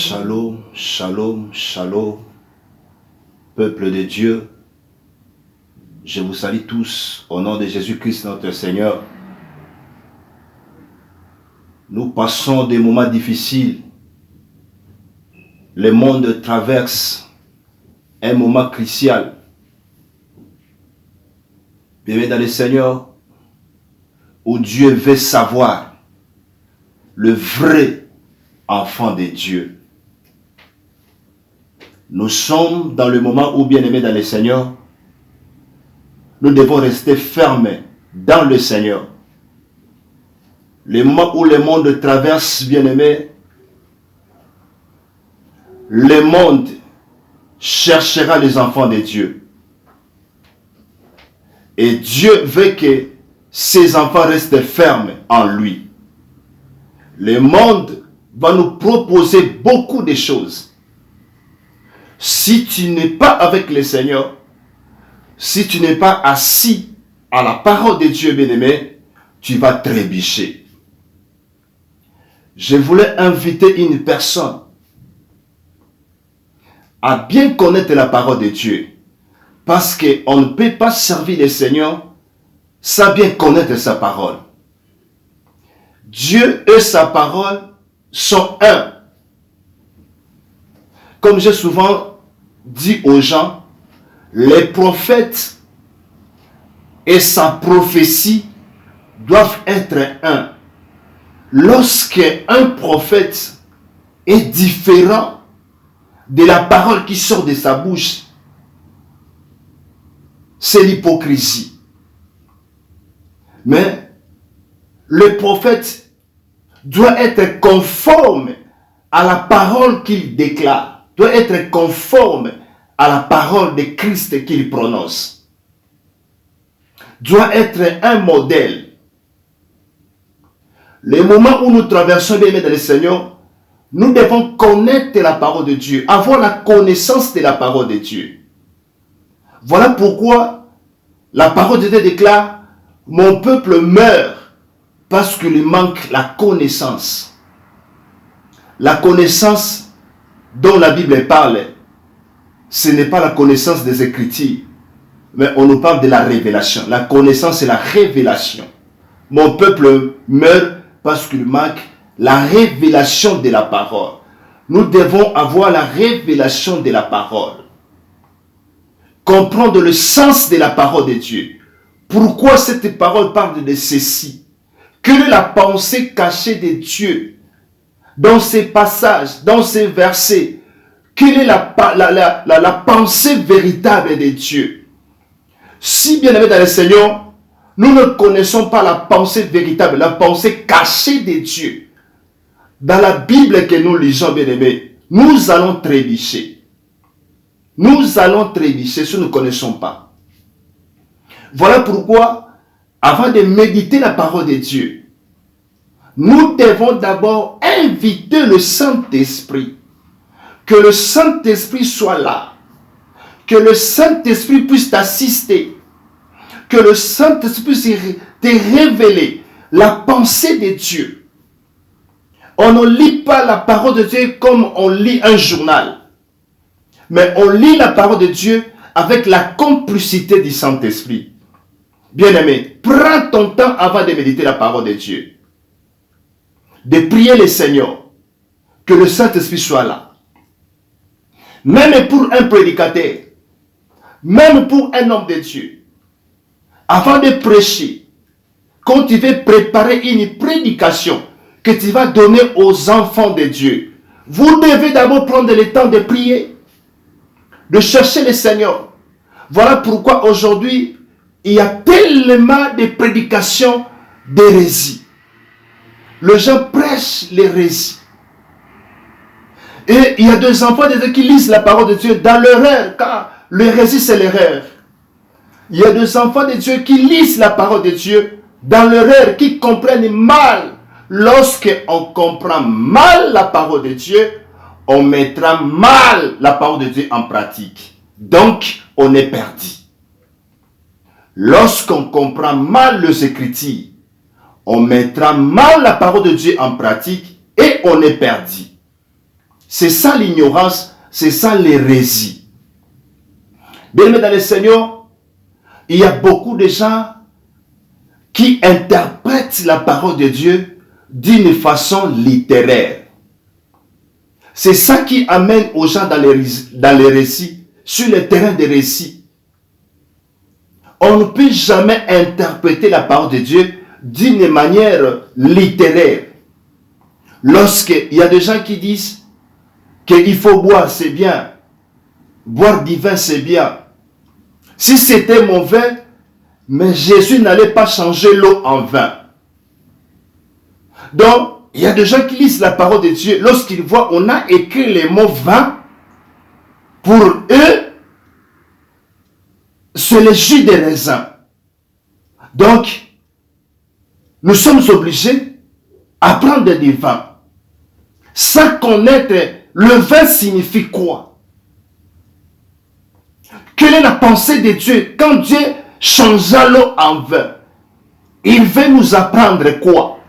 Shalom, shalom, shalom, peuple de Dieu, je vous salue tous au nom de Jésus-Christ notre Seigneur. Nous passons des moments difficiles. Le monde traverse un moment crucial. Bien dans le Seigneur, où Dieu veut savoir le vrai enfant de Dieu. Nous sommes dans le moment où, bien-aimés dans le Seigneur, nous devons rester fermes dans le Seigneur. Le moment où le monde traverse, bien-aimés, le monde cherchera les enfants de Dieu. Et Dieu veut que ses enfants restent fermes en lui. Le monde va nous proposer beaucoup de choses. Si tu n'es pas avec le Seigneur, si tu n'es pas assis à la parole de Dieu, bien-aimé, tu vas trébucher. Je voulais inviter une personne à bien connaître la parole de Dieu. Parce qu'on ne peut pas servir le Seigneur sans bien connaître sa parole. Dieu et sa parole sont un. Comme j'ai souvent dit aux gens, les prophètes et sa prophétie doivent être un. Lorsque un prophète est différent de la parole qui sort de sa bouche, c'est l'hypocrisie. Mais le prophète doit être conforme à la parole qu'il déclare, doit être conforme à la parole de Christ qu'il prononce, doit être un modèle. Le moment où nous traversons, bien dans le Seigneur, nous devons connaître la parole de Dieu, avoir la connaissance de la parole de Dieu. Voilà pourquoi la parole de Dieu déclare « Mon peuple meurt parce qu'il lui manque la connaissance ». La connaissance dont la Bible parle, ce n'est pas la connaissance des Écritures, mais on nous parle de la révélation. La connaissance, c'est la révélation. Mon peuple meurt parce qu'il manque la révélation de la parole. Nous devons avoir la révélation de la parole. Comprendre le sens de la parole de Dieu. Pourquoi cette parole parle de ceci? Quelle est la pensée cachée de Dieu dans ces passages, dans ces versets? Quelle est la pensée véritable de Dieu? Si bien aimé dans le Seigneur, nous ne connaissons pas la pensée véritable, la pensée cachée de Dieu. Dans la Bible que nous lisons, bien aimé, nous allons trébucher. Nous allons trébucher si nous ne connaissons pas. Voilà pourquoi, avant de méditer la parole de Dieu, nous devons d'abord inviter le Saint-Esprit. Que le Saint-Esprit soit là. Que le Saint-Esprit puisse t'assister. Que le Saint-Esprit puisse te révéler la pensée de Dieu. On ne lit pas la parole de Dieu comme on lit un journal. Mais on lit la parole de Dieu avec la complicité du Saint-Esprit. Bien-aimé, prends ton temps avant de méditer la parole de Dieu. De prier le Seigneur. Que le Saint-Esprit soit là. Même pour un prédicateur. Même pour un homme de Dieu. Avant de prêcher. Quand tu veux préparer une prédication que tu vas donner aux enfants de Dieu. Vous devez d'abord prendre le temps de prier. De chercher le Seigneur. Voilà pourquoi aujourd'hui, il y a tellement de prédications d'hérésie. Les gens prêchent l'hérésie. Et il y a des enfants de Dieu qui lisent la parole de Dieu dans l'erreur, car l'hérésie c'est l'erreur. Il y a des enfants de Dieu qui lisent la parole de Dieu dans l'erreur, qui comprennent mal. Lorsqu'on comprend mal la parole de Dieu, on mettra mal la parole de Dieu en pratique. Donc, on est perdu. Lorsqu'on comprend mal les Écritures, on mettra mal la parole de Dieu en pratique et on est perdu. C'est ça l'ignorance, c'est ça l'hérésie. Bien-aimés dans le Seigneur, il y a beaucoup de gens qui interprètent la parole de Dieu d'une façon littéraire. C'est ça qui amène aux gens dans les récits, sur le terrain des récits. On ne peut jamais interpréter la parole de Dieu d'une manière littéraire. Lorsqu'il y a des gens qui disent qu'il faut boire, c'est bien. Boire du vin, c'est bien. Si c'était mauvais, mais Jésus n'allait pas changer l'eau en vin. Donc, il y a des gens qui lisent la parole de Dieu. Lorsqu'ils voient, on a écrit les mots vin. Pour eux, c'est le jus des raisins. Donc, nous sommes obligés à prendre du vin. Sans connaître le vin signifie quoi? Quelle est la pensée de Dieu? Quand Dieu changea l'eau en vin, il veut nous apprendre quoi?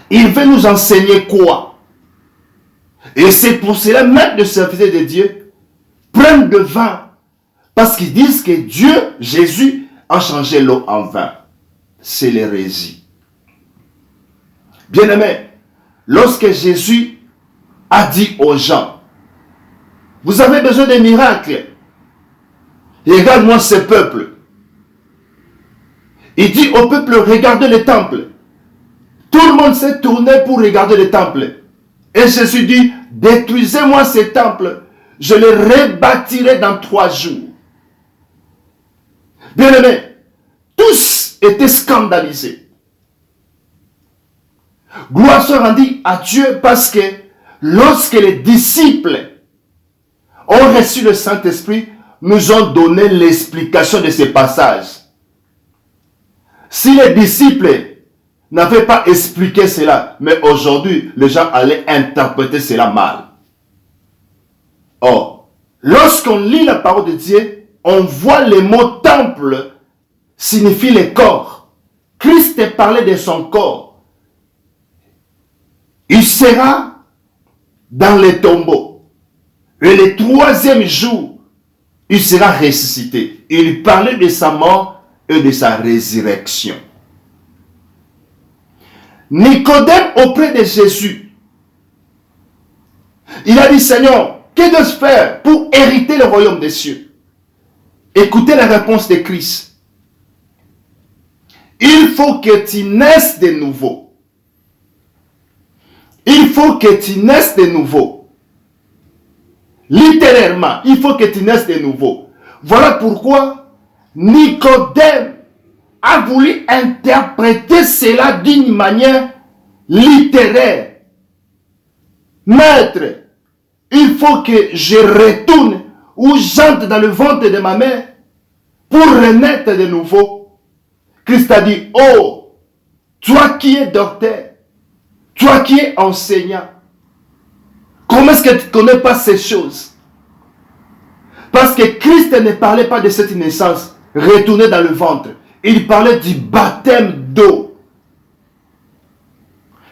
Il veut nous enseigner quoi? Et c'est pour cela même les serviteurs de Dieu prennent le vin. Parce qu'ils disent que Dieu, Jésus, a changé l'eau en vin. C'est l'hérésie. Bien-aimés, lorsque Jésus a dit aux gens, vous avez besoin de miracles. Regarde-moi ce peuple. Il dit au peuple, regardez le temple. Tout le monde s'est tourné pour regarder le temple. Et Jésus dit, détruisez-moi ce temple. Je le rebâtirai dans 3 jours. Bien-aimés, tous étaient scandalisés. Gloire soit rendue à Dieu parce que lorsque les disciples ont reçu le Saint-Esprit, nous ont donné l'explication de ce passage. Si les disciples n'avaient pas expliqué cela, mais aujourd'hui, les gens allaient interpréter cela mal. Or, lorsqu'on lit la parole de Dieu, on voit le mot temple signifie le corps. Christ parlait de son corps. Il sera dans les tombeaux. Et le 3e jour, il sera ressuscité. Il parlait de sa mort et de sa résurrection. Nicodème auprès de Jésus, il a dit, Seigneur, que dois-je faire pour hériter le royaume des cieux? Écoutez la réponse de Christ. Il faut que tu naisses de nouveau. Il faut que tu naisses de nouveau. Littéralement, il faut que tu naisses de nouveau. Voilà pourquoi Nicodème a voulu interpréter cela d'une manière littéraire. Maître, il faut que je retourne ou j'entre dans le ventre de ma mère pour renaître de nouveau. Christ a dit, oh, toi qui es docteur, toi qui es enseignant, comment est-ce que tu ne connais pas ces choses? Parce que Christ ne parlait pas de cette naissance retournée dans le ventre. Il parlait du baptême d'eau.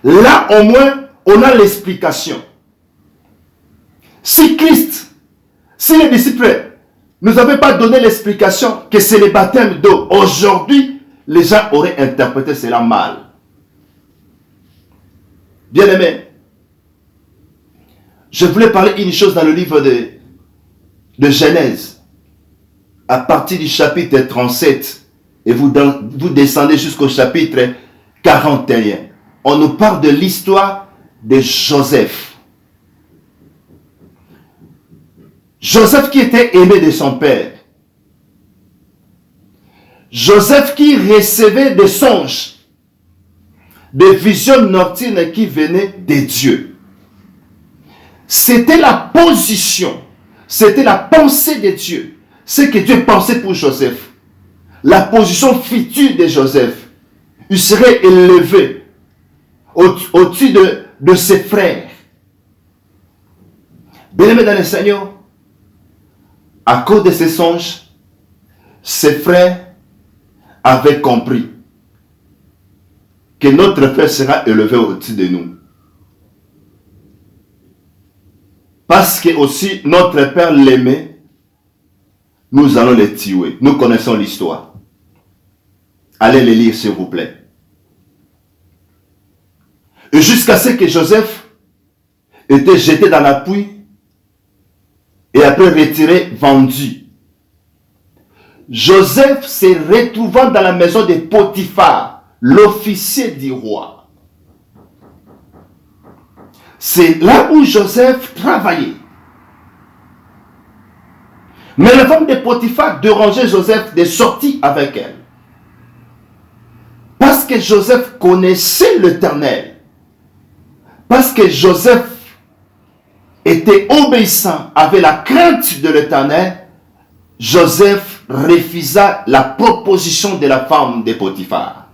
Là, au moins, on a l'explication. Si Christ, si les disciples ne nous avaient pas donné l'explication que c'est le baptême d'eau, aujourd'hui, les gens auraient interprété cela mal. Bien-aimés, je voulais parler une chose dans le livre de Genèse, à partir du chapitre 37, et vous descendez jusqu'au chapitre 41. On nous parle de l'histoire de Joseph. Joseph qui était aimé de son père. Joseph qui recevait des songes, des visions nocturnes qui venaient de Dieu. C'était la position, c'était la pensée de Dieu. Ce que Dieu pensait pour Joseph. La position future de Joseph. Il serait élevé au-dessus de ses frères. Bien-aimés dans le Seigneur, à cause de ces songes, ses frères avaient compris que notre frère sera élevé au-dessus de nous. Parce que aussi notre père l'aimait, nous allons les tuer. Nous connaissons l'histoire. Allez les lire s'il vous plaît. Et jusqu'à ce que Joseph était jeté dans la pluie et après retiré, vendu. Joseph se retrouvant dans la maison de Potiphar, l'officier du roi. C'est là où Joseph travaillait. Mais la femme de Potiphar dérangeait Joseph de sortir avec elle. Parce que Joseph connaissait l'Éternel. Parce que Joseph était obéissant, avait la crainte de l'Éternel, Joseph refusa la proposition de la femme de Potiphar.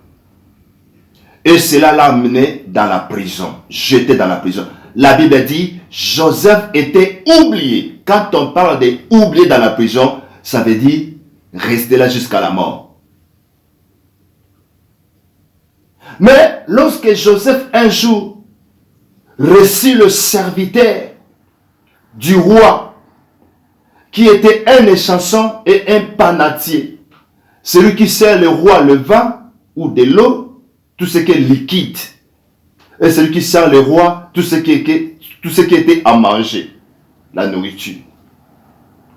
Et cela l'a amené dans la prison, jeté dans la prison. La Bible dit, Joseph était oublié. Quand on parle d'oublié dans la prison, ça veut dire rester là jusqu'à la mort. Mais lorsque Joseph un jour reçut le serviteur du roi, qui était un échanson et un panatier, celui qui sert le roi le vin ou de l'eau, tout ce qui est liquide, et celui qui sert le roi tout ce qui était à manger, la nourriture.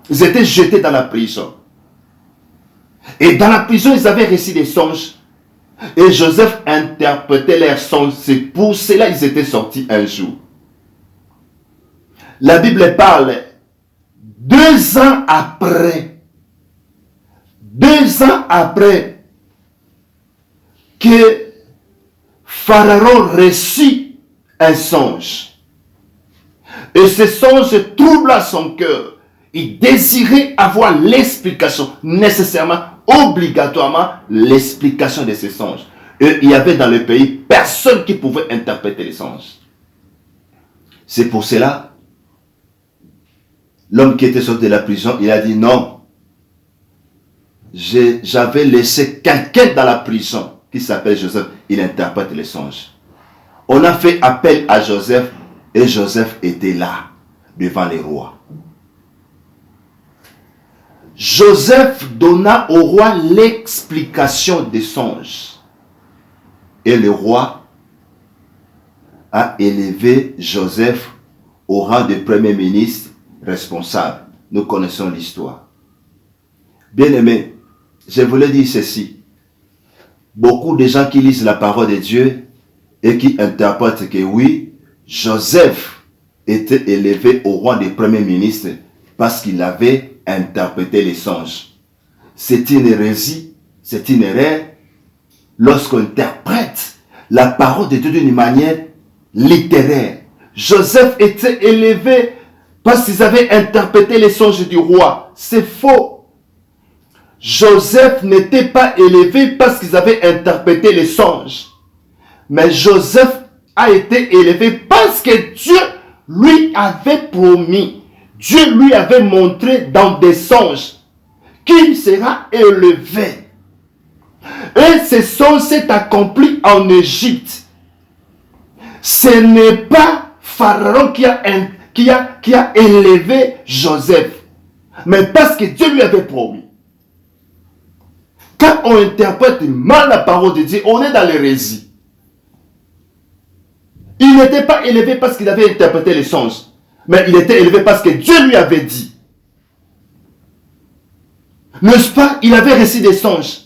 Ils étaient jetés dans la prison. Et dans la prison, ils avaient reçu des songes. Et Joseph interprétait leurs songes. C'est pour cela qu'ils étaient sortis un jour. La Bible parle 2 ans après. 2 ans après que Pharaon reçut un songe. Et ce songe troubla son cœur. Il désirait avoir l'explication, nécessairement, obligatoirement, l'explication de ces songes. Et il y avait dans le pays personne qui pouvait interpréter les songes. C'est pour cela, l'homme qui était sorti de la prison, il a dit non. J'avais laissé quelqu'un dans la prison qui s'appelle Joseph. Il interprète les songes. On a fait appel à Joseph et Joseph était là, devant les rois. Joseph donna au roi l'explication des songes. Et le roi a élevé Joseph au rang de premier ministre responsable. Nous connaissons l'histoire. Bien-aimés, je voulais dire ceci. Beaucoup de gens qui lisent la parole de Dieu et qui interprètent que oui, Joseph était élevé au rang de premier ministre parce qu'il avait interprété les songes. C'est une hérésie, c'est une erreur lorsqu'on interprète la parole de Dieu d'une manière littéraire. Joseph était élevé parce qu'ils avaient interprété les songes du roi. C'est faux. Joseph n'était pas élevé parce qu'ils avaient interprété les songes. Mais Joseph a été élevé parce que Dieu lui avait promis. Dieu lui avait montré dans des songes qu'il sera élevé. Et ce songe s'est accompli en Égypte. Ce n'est pas Pharaon qui a élevé Joseph, mais parce que Dieu lui avait promis. Quand on interprète mal la parole de Dieu, on est dans l'hérésie. Il n'était pas élevé parce qu'il avait interprété les songes, mais il était élevé parce que Dieu lui avait dit. N'est-ce pas? Il avait reçu des songes.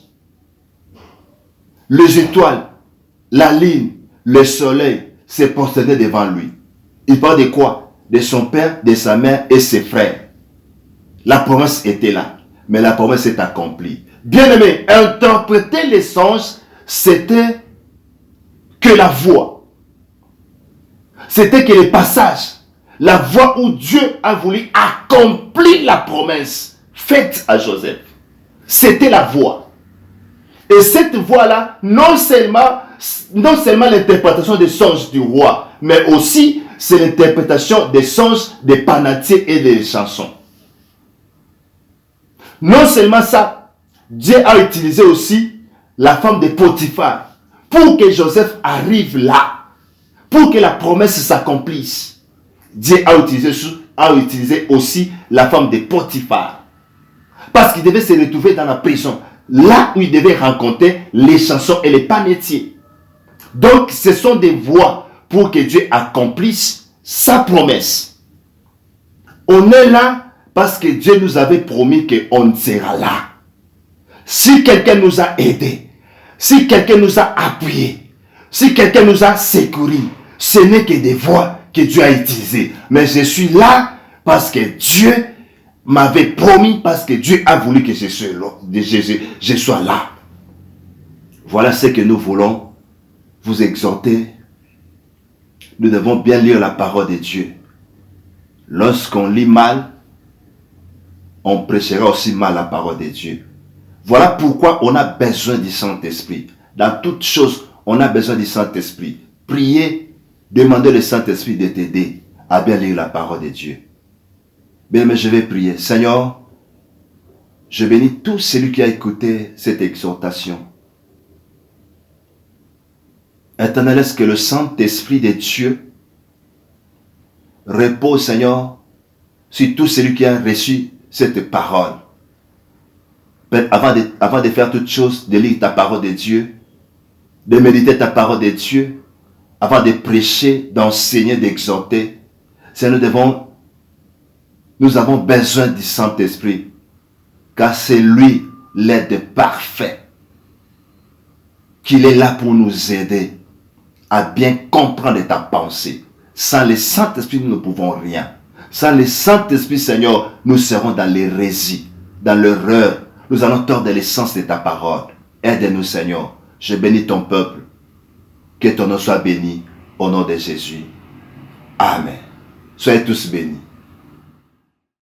Les étoiles, la lune, le soleil se prosternaient devant lui. Il parle de quoi? De son père, de sa mère et ses frères. La promesse était là, mais la promesse est accomplie. Bien-aimé, interpréter les songes, c'était que la voix. C'était que les passages. La voie où Dieu a voulu accomplir la promesse faite à Joseph. C'était la voie. Et cette voie-là, non seulement l'interprétation des songes du roi, mais aussi c'est l'interprétation des songes des panatiers et des chansons. Non seulement ça, Dieu a utilisé aussi la femme de Potiphar pour que Joseph arrive là, pour que la promesse s'accomplisse. Dieu a utilisé aussi la femme de Potiphar. Parce qu'il devait se retrouver dans la prison. Là où il devait rencontrer les chansons et les panetiers. Donc, ce sont des voies pour que Dieu accomplisse sa promesse. On est là parce que Dieu nous avait promis qu'on sera là. Si quelqu'un nous a aidés, si quelqu'un nous a appuyés, si quelqu'un nous a secourus, ce n'est que des voies que Dieu a utilisées. Mais je suis là parce que Dieu m'avait promis, parce que Dieu a voulu que je sois là. Voilà ce que nous voulons vous exhorter. Nous devons bien lire la parole de Dieu. Lorsqu'on lit mal, on prêchera aussi mal la parole de Dieu. Voilà pourquoi on a besoin du Saint-Esprit. Dans toutes choses, on a besoin du Saint-Esprit. Priez, demandez le Saint-Esprit de t'aider à bien lire la parole de Dieu. Bien, mais je vais prier. Seigneur, je bénis tout celui qui a écouté cette exhortation. Éternel, est-ce que le Saint-Esprit de Dieu repose, Seigneur, sur tout celui qui a reçu cette parole. Avant de faire toutes choses, de lire ta parole de Dieu, de méditer ta parole de Dieu, avant de prêcher, d'enseigner, d'exhorter, Seigneur, nous avons besoin du Saint-Esprit, car c'est lui l'aide parfait, qu'il est là pour nous aider à bien comprendre ta pensée. Sans le Saint-Esprit, nous ne pouvons rien. Sans le Saint-Esprit, Seigneur, nous serons dans l'hérésie, dans l'erreur. Nous allons tordre l'essence de ta parole. Aide-nous, Seigneur. Je bénis ton peuple. Que ton nom soit béni au nom de Jésus. Amen. Soyez tous bénis.